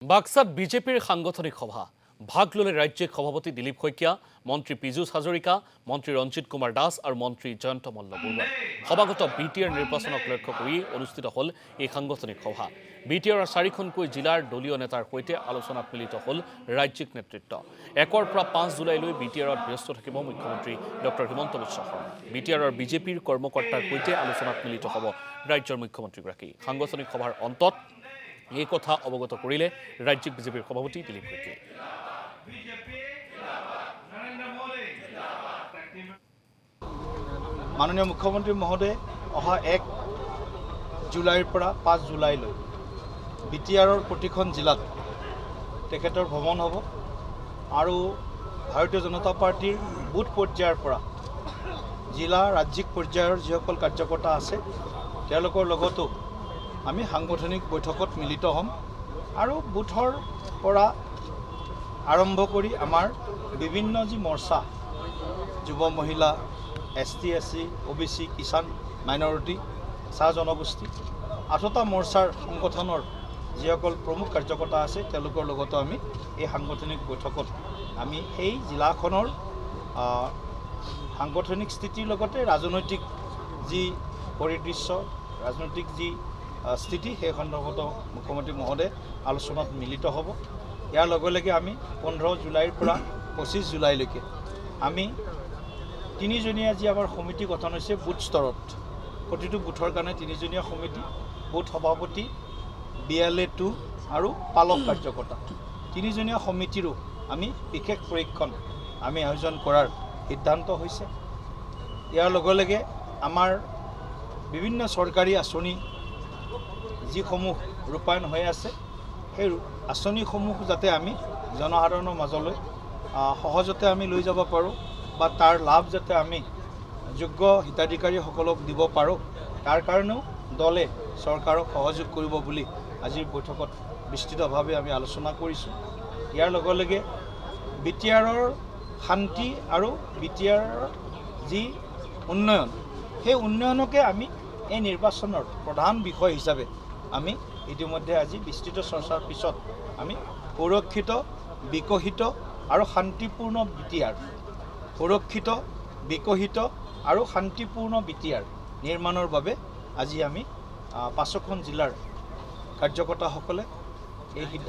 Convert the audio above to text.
বাক্সাত বিজেপিৰ সাংগঠনিক সভা ভাগ ললে ৰাজ্যিক সভাপতি দিলীপ শইকীয়া, মন্ত্ৰী পীযুষ হাজৰিকা, মন্ত্ৰী ৰঞ্জিত কুমাৰ দাস আৰু মন্ত্ৰী জয়ন্ত মল্ল বৰুৱাই। সভাগত বিটিআৰ নিৰ্বাচনক লক্ষ্য কৰি অনুষ্ঠিত হল এই সাংগঠনিক সভা। বিটিআৰৰ 4খনকৈ জিলাৰ দলীয় নেতাৰ সৈতে আলোচনাত মিলিত হল ৰাজ্যিক নেতৃত্ব। 1ৰ পৰা 5 জুলাইলৈ বিটিআৰত ব্যস্ত থাকিব মুখ্যমন্ত্ৰী ডক্টৰ হিমন্ত বিশ্ব শৰ্মা। বিটিআৰৰ বিজেপিৰ কৰ্মকৰ্তাৰ সৈতে আলোচনাত মিলিত হ'ব ৰাজ্যৰ মুখ্যমন্ত্ৰীগৰাকী। সাংগঠনিক সভাৰ অন্তত এই কথা অৱগত কৰিলে ৰাজ্যিক বিজেপিৰ সভাপতি দিলীপ শইকীয়াই। মাননীয় মুখ্যমন্ত্ৰী মহোদয় অহা 1 জুলাইৰ পৰা 5 জুলাইলৈ বিটিআৰৰ প্ৰতিখন জিলাত তেখেতৰ ভ্ৰমণ হ'ব আৰু ভাৰতীয় জনতা পাৰ্টিৰ বুথ পৰ্যায়ৰ পৰা জিলা ৰাজ্যিক পৰ্যায়ৰ যিসকল কাৰ্যকৰ্তা আছে তেওঁলোকৰ লগতো আমি সাংগঠনিক বৈঠকত মিলিত হ'ম আৰু বুথৰ পৰা আৰম্ভ কৰি আমাৰ বিভিন্ন যি মৰ্চা যুৱ মহিলা ST SC OBC কিষাণ মাইনৰিটি চাহ জনগোষ্ঠী 8টা মৰ্চাৰ সংগঠনৰ যিসকল প্ৰমুখ কাৰ্যকৰ্তা আছে তেওঁলোকৰ লগতো আমি এই সাংগঠনিক বৈঠকত আমি এই জিলাখনৰ সাংগঠনিক স্থিতিৰ লগতে ৰাজনৈতিক যি পৰিদৃশ্য ৰাজনৈতিক যি স্থিতি সেই সন্দৰ্ভত মুখ্যমন্ত্ৰী মহোদয় আলোচনাত মিলিত হ'ব। ইয়াৰ লগে লগে আমি 15 জুলাইৰ পৰা 25 জুলাইলৈকে আমি 3জনীয়া যি আমাৰ সমিতি গঠন হৈছে বুথ স্তৰত প্ৰতিটো বুথৰ কাৰণে 3জনীয়া সমিতি বুথ সভাপতি BLA2 আৰু পালক কাৰ্যকৰ্তা 3জনীয়া সমিতিৰো আমি বিশেষ পৰীক্ষণ আমি আয়োজন কৰাৰ সিদ্ধান্ত হৈছে। ইয়াৰ লগে লগে আমাৰ বিভিন্ন চৰকাৰী আঁচনি যিসমূহ ৰূপায়ণ হৈ আছে সেই আঁচনিসমূহ যাতে আমি জনসাধাৰণৰ মাজলৈ সহজতে আমি লৈ যাব পাৰোঁ বা তাৰ লাভ যাতে আমি যোগ্য হিতাধিকাৰীসকলক দিব পাৰোঁ তাৰ কাৰণেও দলে চৰকাৰক সহযোগ কৰিব বুলি আজিৰ বৈঠকত বিস্তৃতভাৱে আমি আলোচনা কৰিছোঁ। ইয়াৰ লগে লগে বিটিআৰৰ শান্তি আৰু বিটিআৰৰ যি উন্নয়ন সেই উন্নয়নকে আমি এই নিৰ্বাচনৰ প্ৰধান বিষয় হিচাপে আমি ইতিমধ্যে আজি বিস্তৃত চৰ্চাৰ পিছত আমি সুৰক্ষিত বিকশিত আৰু শান্তিপূৰ্ণ বিটিআৰ সুৰক্ষিত বিকশিত আৰু শান্তিপূৰ্ণ বিটিআৰ নিৰ্মাণৰ বাবে আজি আমি 5খন জিলাৰ কাৰ্যকৰ্তাসকলে এই সিদ্ধান্ত